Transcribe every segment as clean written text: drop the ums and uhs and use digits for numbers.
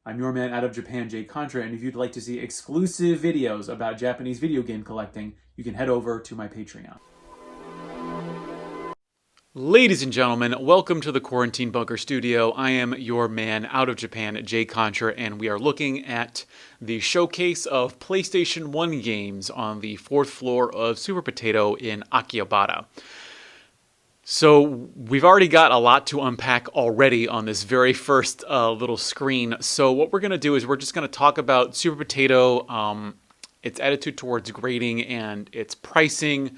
I'm your man out of Japan, Jay Contra, and if you'd like to see exclusive videos about Japanese video game collecting, you can head over to my Patreon. Ladies and gentlemen, welcome to the Quarantine Bunker Studio. I am your man out of Japan, Jay Contra, and we are looking at the showcase of PlayStation 1 games on the 4th floor of Super Potato in Akihabara. So we've already got a lot to unpack already on this very first little screen. So what we're going to do is we're just going to talk about Super Potato, its attitude towards grading and its pricing.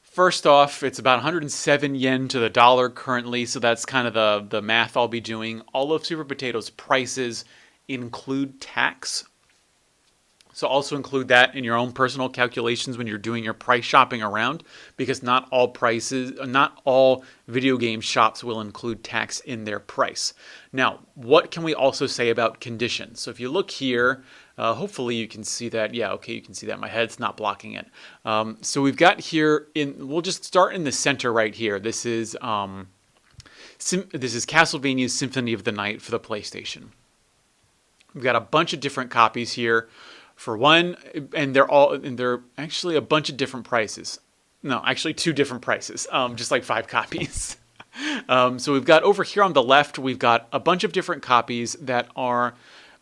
First off, it's about 107 yen to the dollar currently, so that's kind of the math I'll be doing. All of Super Potato's prices include tax. So also include that in your own personal calculations when you're doing your price shopping around, because not all video game shops will include tax in their price. Now, what can we also say about condition? So if you look here, hopefully you can see that. Yeah, okay, you can see that. My head's not blocking it. So we've got here, we'll just start in the center right here. This is Castlevania's Symphony of the Night for the PlayStation. We've got a bunch of different copies here. For one, and they're actually a bunch of different prices. No, actually 2 different prices, just like 5 copies. So we've got over here on the left, we've got a bunch of different copies that are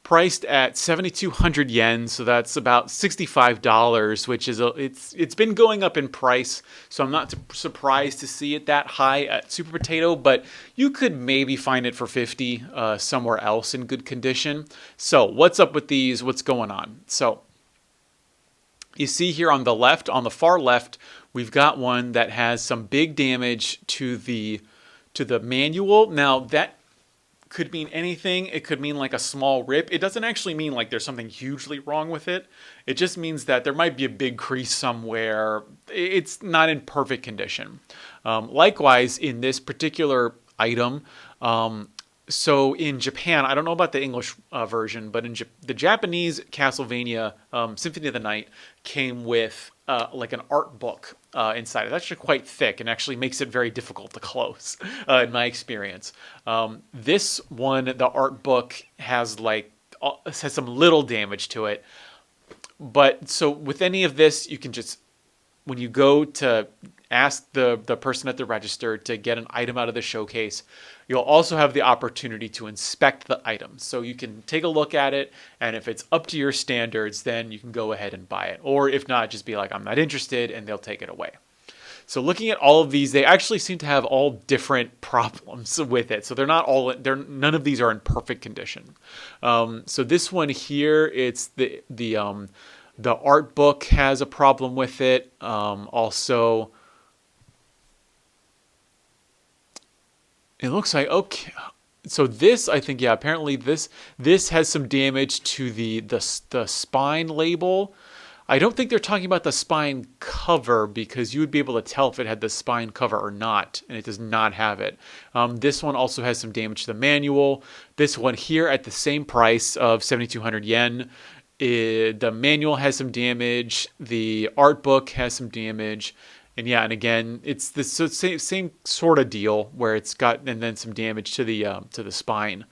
priced at 7,200 yen, so that's about $65, which is it's been going up in price, so I'm not surprised to see it that high at Super Potato, but you could maybe find it for 50 somewhere else in good condition. So what's up with these? What's going on? So you see here on the left, on the far left, we've got one that has some big damage to the manual. Now that could mean anything. It could mean like a small rip. It doesn't actually mean like there's something hugely wrong with it. It just means that there might be a big crease somewhere. It's not in perfect condition. Likewise, in this particular item, so in Japan, I don't know about the English version, but in the Japanese Castlevania Symphony of the Night came with like an art book inside. It's actually quite thick and actually makes it very difficult to close in my experience. This one, the art book has some little damage to it. But so with any of this, you can just, when you go to ask the person at the register to get an item out of the showcase, you'll also have the opportunity to inspect the item. So you can take a look at it, and if it's up to your standards, then you can go ahead and buy it. Or if not, just be like, I'm not interested, and they'll take it away. So looking at all of these, they actually seem to have all different problems with it. So none of these are in perfect condition. So this one here, it's the art book has a problem with it. Also, it looks like, okay. So this, I think, yeah, apparently this has some damage to the spine label. I don't think they're talking about the spine cover, because you would be able to tell if it had the spine cover or not, and it does not have it. This one also has some damage to the manual. This one here at the same price of 7,200 yen, the manual has some damage. The art book has some damage. And yeah, and again, it's the same sort of deal where it's got, and then some damage to the spine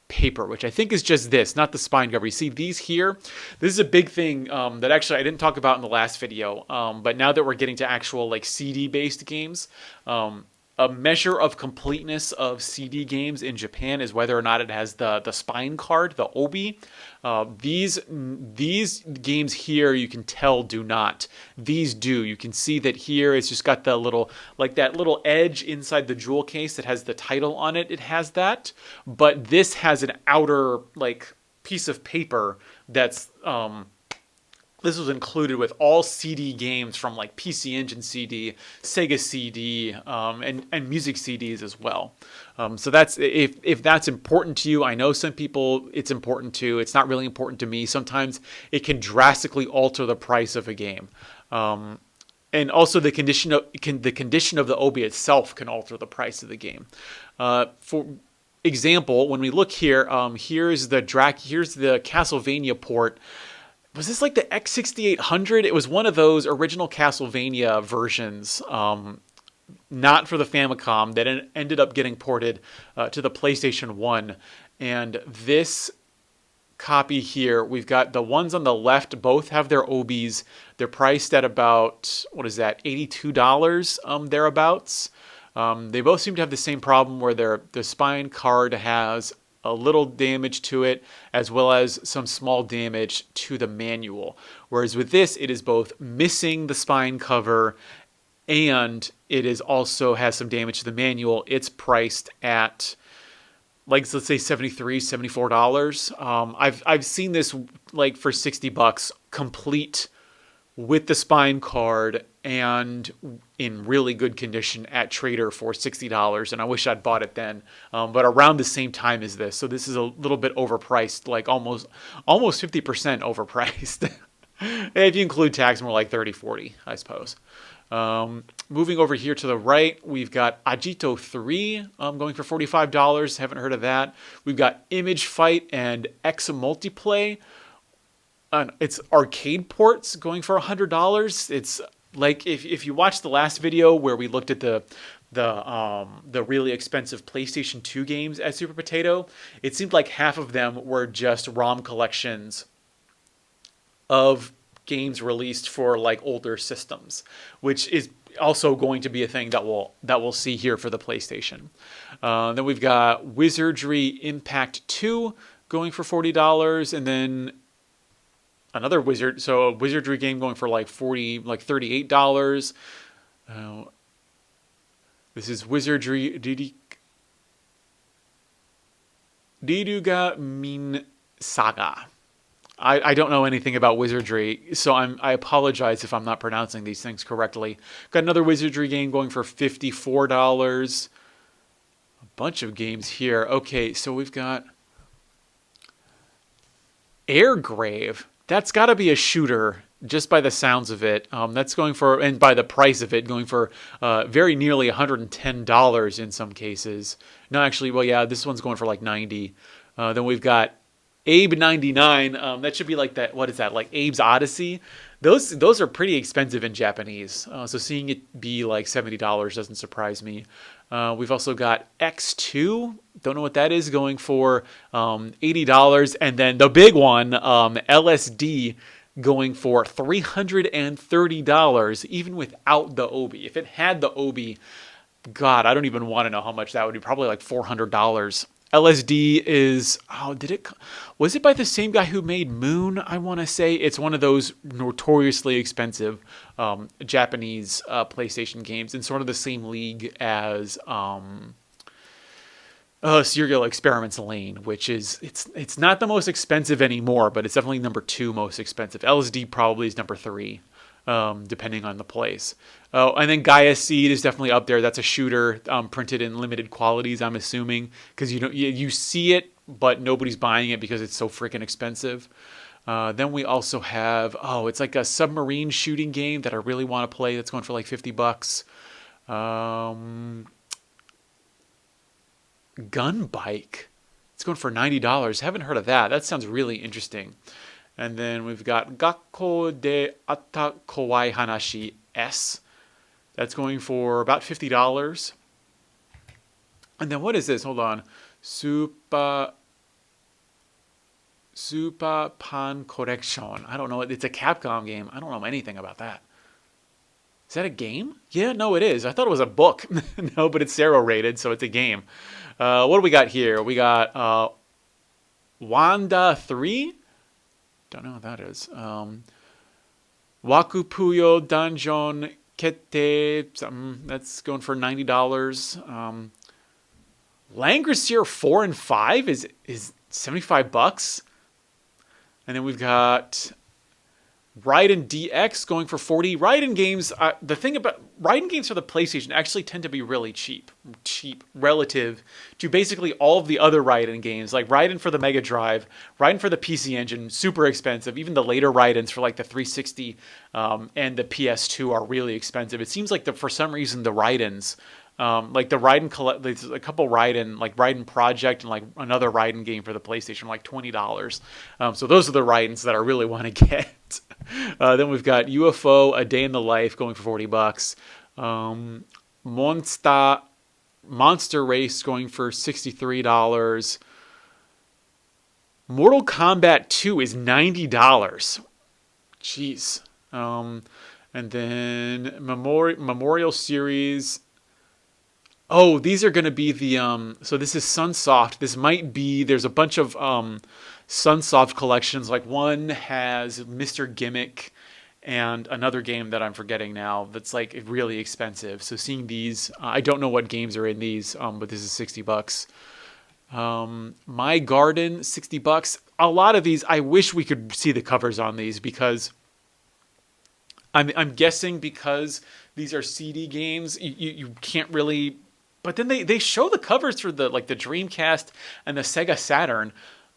paper, which I think is just this, not the spine cover. You see these here? This is a big thing that actually I didn't talk about in the last video, but now that we're getting to actual like CD-based games, a measure of completeness of CD games in Japan is whether or not it has the spine card, the obi. These games here, you can tell, do not. These do. You can see that here it's just got the little, like that little edge inside the jewel case that has the title on it. It has that, but this has an outer like piece of paper that's this was included with all CD games from like PC Engine CD, Sega CD, and music CDs as well. So that's, if that's important to you. I know some people it's important to. It's not really important to me. Sometimes it can drastically alter the price of a game. And also the condition of the obi itself can alter the price of the game. For example, when we look here, here's the Castlevania port. Was this like the X6800? It was one of those original Castlevania versions, not for the Famicom, that ended up getting ported to the PlayStation 1. And this copy here, we've got the ones on the left, both have their obies. They're priced at about, what is that, $82 thereabouts. They both seem to have the same problem where the spine card has a little damage to it, as well as some small damage to the manual. Whereas with this, it is both missing the spine cover and it is also has some damage to the manual. It's priced at, like, let's say $73, $74. I've seen this like for $60 complete with the spine card and in really good condition at Trader for $60, and I wish I'd bought it then, but around the same time as this. So this is a little bit overpriced, like almost 50% overpriced. If you include tax, more like 30, 40, I suppose. Moving over here to the right, we've got Agito 3 going for $45. Haven't heard of that. We've got Image Fight and X Multiplay. It's arcade ports going for $100. It's like if you watched the last video where we looked at the really expensive PlayStation 2 games at Super Potato, it seemed like half of them were just ROM collections of games released for like older systems, which is also going to be a thing that we'll see here for the PlayStation. Then we've got Wizardry Impact 2 going for $40, and then another a Wizardry game going for like $38. This is Wizardry Diruga Min Saga. I don't know anything about Wizardry, so I apologize if I'm not pronouncing these things correctly. Got another Wizardry game going for $54. A bunch of games here. Okay, so we've got Airgrave. That's got to be a shooter, just by the sounds of it. That's going for, and by the price of it, going for very nearly $110 in some cases. No, actually, well, yeah, this one's going for like $90. Then we've got Abe 99, that should be like that. What is that? Like Abe's Odyssey. Those are pretty expensive in Japanese. So seeing it be like $70 doesn't surprise me. We've also got X2. Don't know what that is, going for $80. And then the big one, LSD, going for $330, even without the Obi. If it had the Obi, God, I don't even want to know how much that would be. Probably like $400. LSD is, was it by the same guy who made Moon, I want to say? It's one of those notoriously expensive Japanese PlayStation games, in sort of the same league as Serial Experiments Lane, which is, it's not the most expensive anymore, but it's definitely number 2 most expensive. LSD probably is number 3. Depending on the place. Oh, and then Gaia Seed is definitely up there. That's a shooter, printed in limited qualities, I'm assuming, because you see it, but nobody's buying it because it's so freaking expensive. Then we also have, it's like a submarine shooting game that I really want to play. That's going for like $50. Gun Bike. It's going for $90. Haven't heard of that. That sounds really interesting. And then we've got Gakko de Atta Kowai Hanashi S. That's going for about $50. And then what is this? Hold on. Super Pan Correction. I don't know. It's a Capcom game. I don't know anything about that. Is that a game? Yeah, no, it is. I thought it was a book. No, but it's Zero rated, so it's a game. What do we got here? We got Wanda 3. Don't know what that is. Wakupuyo Danjon Kette. Something that's going for $90. Langrisser 4 and 5 is $75. And then we've got Raiden DX going for $40. Raiden games, the thing about Raiden games for the PlayStation actually tend to be really cheap relative to basically all of the other Raiden games. Like Raiden for the Mega Drive, Raiden for the PC Engine, super expensive. Even the later Raidens for like the 360 and the PS2 are really expensive. It seems like for some reason the Raidens, like the Raiden, there's a couple Raiden, like Raiden Project and like another Raiden game for the PlayStation, like $20. So those are the Raidens that I really want to get. Then we've got UFO, A Day in the Life going for $40. Monster Race going for $63. Mortal Kombat 2 is $90. Jeez. And then Memorial Series. Oh, these are going to be the so this is Sunsoft. This might be there's a bunch of Sunsoft collections. Like one has Mr. Gimmick and another game that I'm forgetting now that's like really expensive. So seeing these, I don't know what games are in these, but this is $60. My Garden, $60. A lot of these, I wish we could see the covers on these because I'm guessing because these are CD games, you can't really. But then they show the covers for the Dreamcast and the Sega Saturn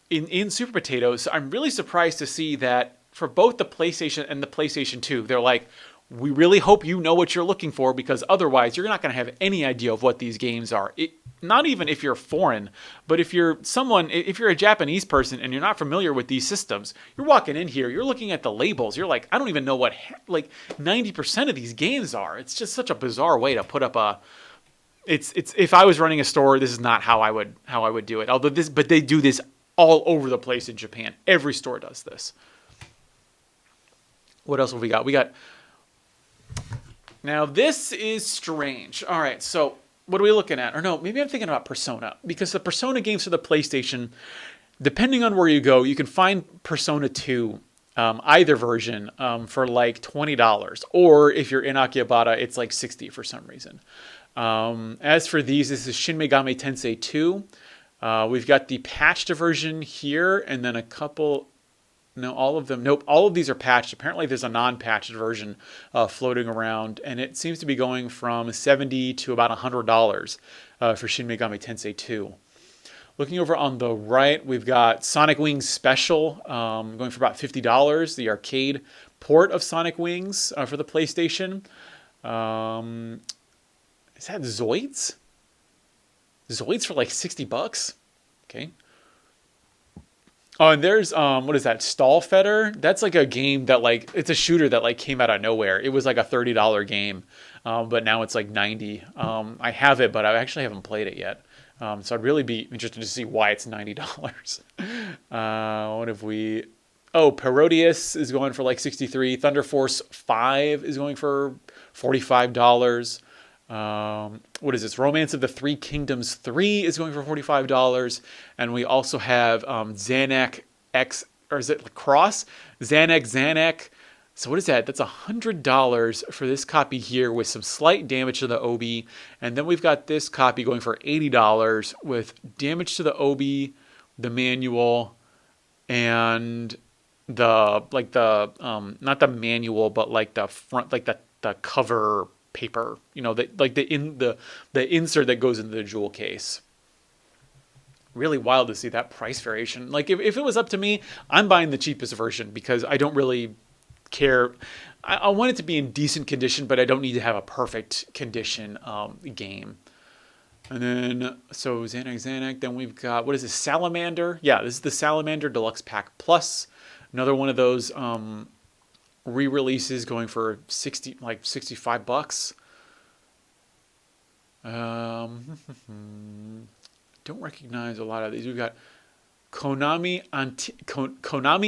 in Super Potato. So I'm really surprised to see that for both the PlayStation and the PlayStation 2, they're like, we really hope you know what you're looking for because otherwise you're not going to have any idea of what these games are. Not even if you're foreign, but if you're a Japanese person and you're not familiar with these systems, you're walking in here, you're looking at the labels, you're like, I don't even know what 90% of these games are. It's just such a bizarre way to put up a. It's if I was running a store, this is not how I would do it. But they do this all over the place in Japan. Every store does this. What else have we got? Now this is strange. All right, so what are we looking at? Or no, maybe I'm thinking about Persona because the Persona games for the PlayStation, depending on where you go, you can find Persona 2, either version, for like $20, or if you're in Akihabara, it's like $60 for some reason. As for these, this is Shin Megami Tensei 2. We've got the patched version here, and then a couple. No, all of them. Nope, all of these are patched. Apparently, there's a non-patched version floating around, and it seems to be going from $70 to about $100 for Shin Megami Tensei 2. Looking over on the right, we've got Sonic Wings Special going for about $50. The arcade port of Sonic Wings for the PlayStation. Is that Zoids? Zoids for like $60. Okay. Oh, and there's what is that? Stallfetter? That's like a game that it's a shooter that came out of nowhere. It was like a $30 game, but now it's like $90. I have it, but I actually haven't played it yet. So I'd really be interested to see why it's $90. What have we? Oh, Parodius is going for like $63. Thunder Force 5 is going for $45. What is this? Romance of the Three Kingdoms 3 is going for $45. And we also have Xanac X, or is it Cross? Xanac. So what is that? That's $100 for this copy here with some slight damage to the OB. And then we've got this copy going for $80 with damage to the OB, the manual, and the not the manual, but like the front, like the cover paper, the insert that goes into the jewel case. Really wild to see that price variation. Like if it was up to me, I'm buying the cheapest version because I don't really care. I want it to be in decent condition, but I don't need to have a perfect condition game. And then so Xanac. Then we've got, what is this? Salamander. Yeah, this is the Salamander Deluxe Pack Plus. Another one of those re-releases going for $65. Don't recognize a lot of these. We've got Konami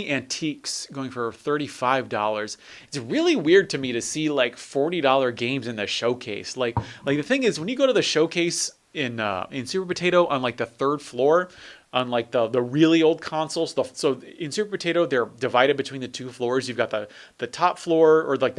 Antiques going for $35. It's really weird to me to see like $40 games in the showcase. Like the thing is, when you go to the showcase in Super Potato on like the third floor, on like the really old consoles, so in Super Potato they're divided between the two floors. You've got the top floor, or like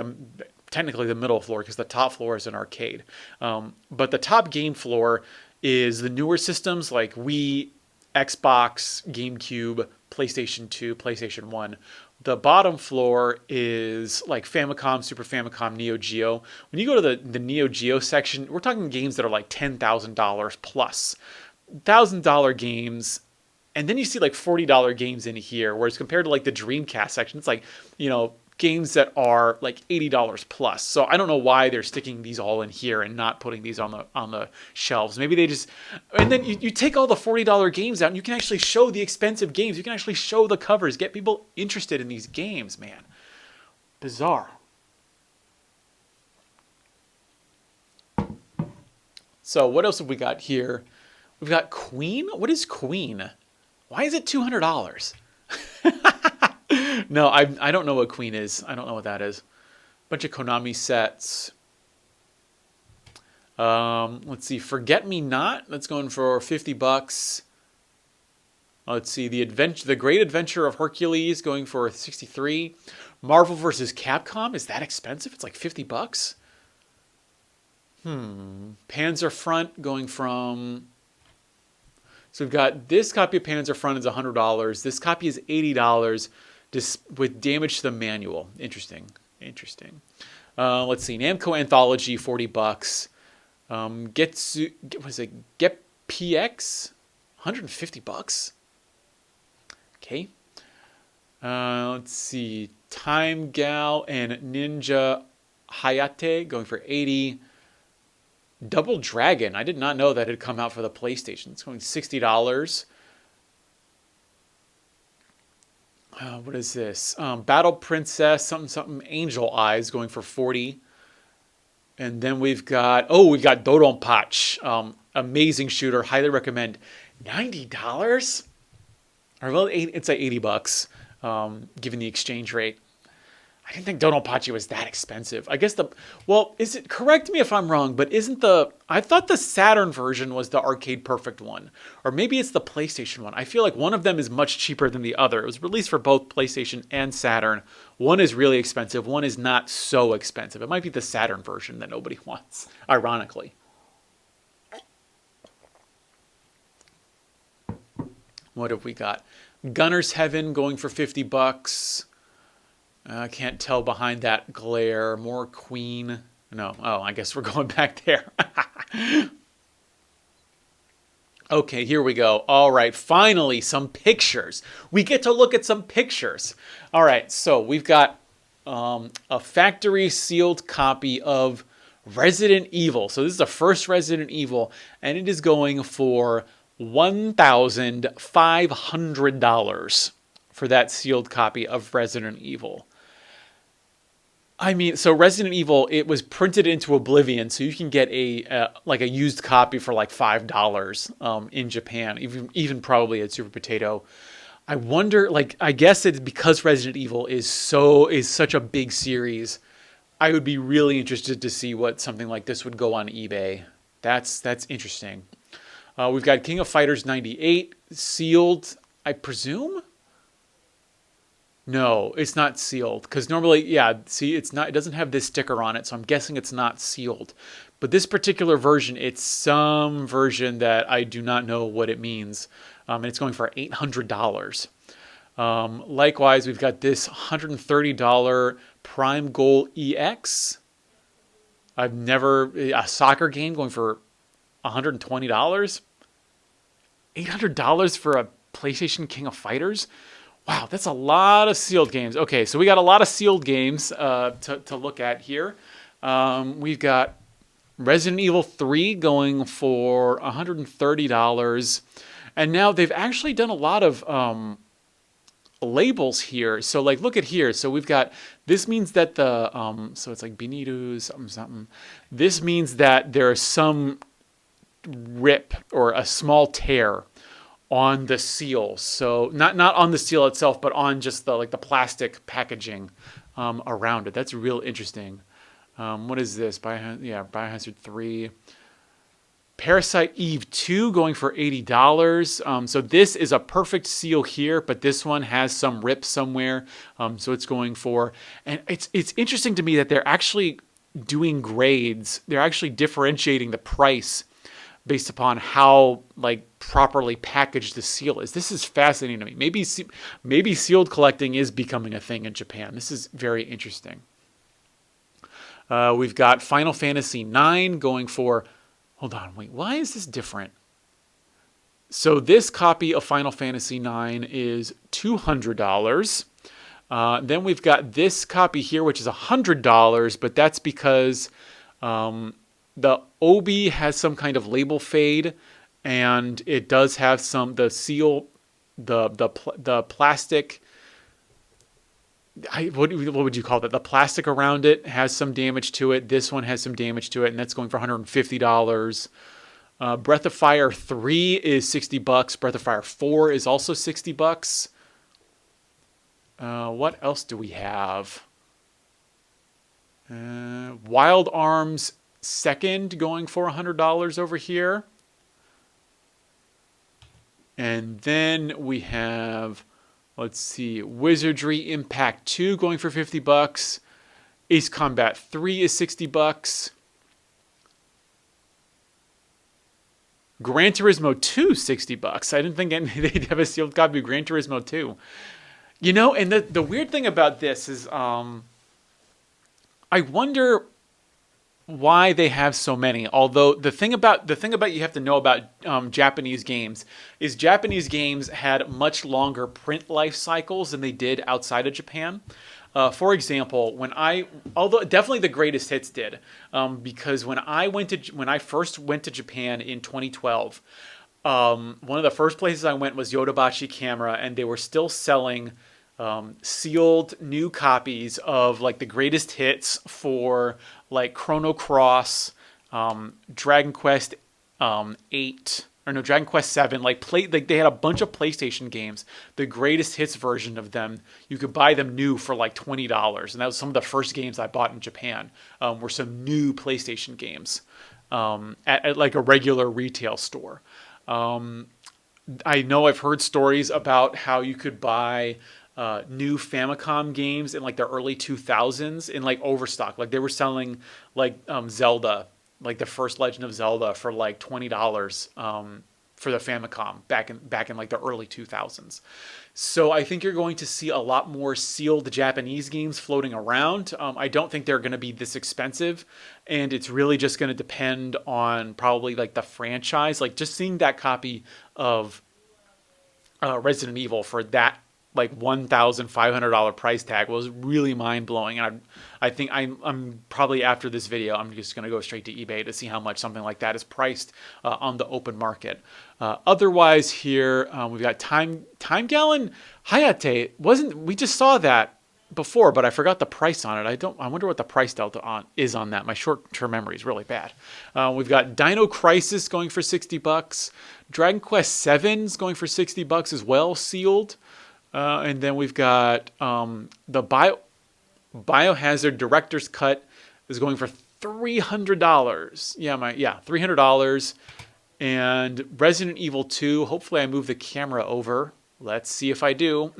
technically the middle floor, because the top floor is an arcade. But the top game floor is the newer systems like Wii, Xbox, GameCube, PlayStation 2, PlayStation 1. The bottom floor is like Famicom, Super Famicom, Neo Geo. When you go to the Neo Geo section, we're talking games that are like $10,000 plus. $1,000 games, and then you see like $40 games in here, whereas compared to like the Dreamcast section, it's like, games that are like $80 plus. So I don't know why they're sticking these all in here and not putting these on the shelves. Maybe they just, and then you take all the $40 games out and you can actually show the expensive games. You can actually show the covers, get people interested in these games, man. Bizarre. So what else have we got here? We've got Queen. What is Queen? Why is it $200? No, I don't know what Queen is. I don't know what that is. Bunch of Konami sets. Let's see, Forget Me Not. That's going for $50. Let's see, the Great Adventure of Hercules going for 63. Marvel vs. Capcom, is that expensive? It's like $50. Panzer Front going from. So we've got this copy of Panzer Front is $100. This copy is $80, with damage to the manual. Interesting. Let's see, Namco Anthology, $40. What is it? Get PX, $150. Okay. Let's see, Time Gal and Ninja Hayate going for $80. Double Dragon, I did not know that had come out for the PlayStation. It's going $60. What is this? Battle Princess, something Angel Eyes going for $40. And then we've got Dodon Patch. Amazing shooter, highly recommend. $90? Or well, it's like $80, given the exchange rate. I didn't think Dodon Pachi was that expensive. I guess correct me if I'm wrong, but I thought the Saturn version was the arcade perfect one. Or maybe it's the PlayStation one. I feel like one of them is much cheaper than the other. It was released for both PlayStation and Saturn. One is really expensive, one is not so expensive. It might be the Saturn version that nobody wants, ironically. What have we got? Gunner's Heaven going for $50. I can't tell behind that glare. More Queen. No. Oh, I guess we're going back there. Okay, here we go. All right, finally, some pictures. We get to look at some pictures. All right, so we've got a factory sealed copy of Resident Evil. So this is the first Resident Evil, and it is going for $1,500 for that sealed copy of Resident Evil. I mean, so Resident Evil, it was printed into oblivion, so you can get a used copy for like $5 in Japan, even probably at Super Potato. I wonder, I guess it's because Resident Evil is such a big series. I would be really interested to see what something like this would go on eBay. That's interesting. We've got King of Fighters 98 sealed, I presume. No, it's not sealed because normally, it's not. It doesn't have this sticker on it, so I'm guessing it's not sealed. But this particular version, it's some version that I do not know what it means, and it's going for $800. Likewise, we've got this $130 Prime Goal EX. A soccer game going for $120. $800 for a PlayStation King of Fighters. Wow, that's a lot of sealed games. Okay, so we got a lot of sealed games to look at here. We've got Resident Evil 3 going for $130. And now they've actually done a lot of labels here. So look at here. So we've got, this means that so it's like Benito something. This means that there's some rip or a small tear on the seal, so not on the seal itself, but on just the plastic packaging around it. That's real interesting. What is this? Biohazard 3. Parasite Eve 2 going for $80. So this is a perfect seal here, but this one has some rip somewhere. So it's going for, and it's interesting to me that they're actually doing grades. They're actually differentiating the price based upon how properly packaged the seal is. This is fascinating to me. Maybe sealed collecting is becoming a thing in Japan. This is very interesting. We've got Final Fantasy IX going for, hold on, wait, why is this different? So this copy of Final Fantasy IX is $200. Then we've got this copy here, which is $100, but that's because the Obi has some kind of label fade, and it does have the seal, the plastic. What would you call that? The plastic around it has some damage to it. This one has some damage to it, and that's going for $150. Breath of Fire 3 is $60. Breath of Fire 4 is also $60. What else do we have? Wild Arms 2nd going for $100 over here. And then we have, let's see, Wizardry Impact 2 going for $50. Ace Combat 3 is $60. Gran Turismo 2 $60. I didn't think they'd have a sealed copy of Gran Turismo 2. You know, and the weird thing about this is I wonder why they have so many. Although the thing about you have to know about Japanese games is Japanese games had much longer print life cycles than they did outside of Japan. For example, although definitely the greatest hits did, because when I first went to Japan in 2012, one of the first places I went was Yodobashi Camera, and they were still selling sealed new copies of like the greatest hits for like Chrono Cross, Dragon Quest 8. Or no, Dragon Quest 7, like they had a bunch of PlayStation games, the greatest hits version of them. You could buy them new for like $20, and that was some of the first games I bought in Japan. Were some new PlayStation games at like a regular retail store. I know I've heard stories about how you could buy new Famicom games in like the early 2000s in like overstock. Like they were selling like Zelda, like the first Legend of Zelda for like $20 for the Famicom back in like the early 2000s. So I think you're going to see a lot more sealed Japanese games floating around. I don't think they're going to be this expensive, and it's really just going to depend on probably like the franchise. Like just seeing that copy of Resident Evil for that like $1,500 price tag was really mind blowing. And I think I'm probably after this video, I'm just going to go straight to eBay to see how much something like that is priced on the open market. Otherwise here, we've got Time Gallon Hayate. We just saw that before, but I forgot the price on it. I wonder what the price delta is on that. My short-term memory is really bad. We've got Dino Crisis going for $60. Dragon Quest 7's going for $60 as well, sealed. And then we've got the Biohazard Director's Cut is going for $300. Yeah, $300. And Resident Evil 2, hopefully I move the camera over. Let's see if I do.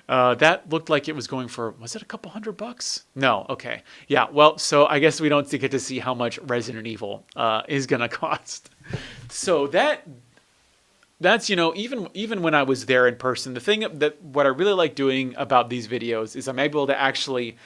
That looked like it was going for, was it a couple $100? No, okay. Yeah, well, so I guess we don't get to see how much Resident Evil is going to cost. So that's, you know, even when I was there in person, the thing that what I really like doing about these videos is I'm able to actually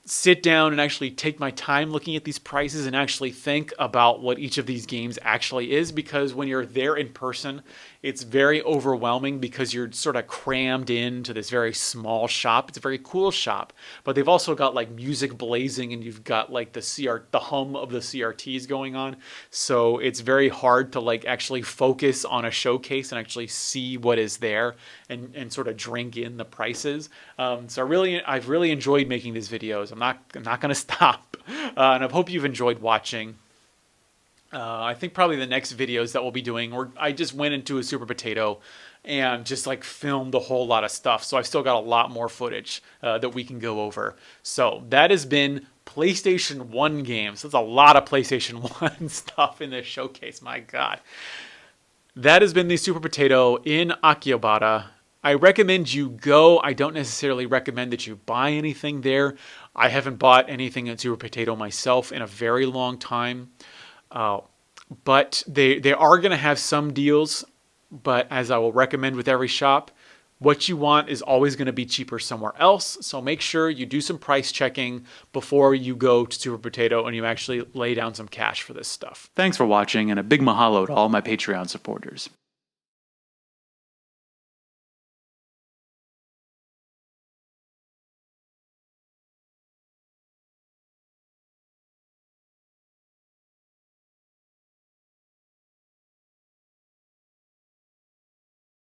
sit down and actually take my time looking at these prices and actually think about what each of these games actually is, because when you're there in person, it's very overwhelming because you're sort of crammed into this very small shop. It's a very cool shop, but they've also got like music blazing and you've got like the hum of the CRTs going on. So it's very hard to like actually focus on a showcase and actually see what is there and sort of drink in the prices. So I've really enjoyed making these videos. I'm not going to stop. And I hope you've enjoyed watching. I think probably the next videos that we'll be doing, I just went into a Super Potato and just like filmed a whole lot of stuff. So I've still got a lot more footage that we can go over. So that has been PlayStation 1 games. That's a lot of PlayStation 1 stuff in this showcase. My God. That has been the Super Potato in Akihabara. I recommend you go. I don't necessarily recommend that you buy anything there. I haven't bought anything at Super Potato myself in a very long time. But they are going to have some deals, but as I will recommend with every shop, what you want is always going to be cheaper somewhere else. So make sure you do some price checking before you go to Super Potato and you actually lay down some cash for this stuff. Thanks for watching, and a big mahalo to all my Patreon supporters.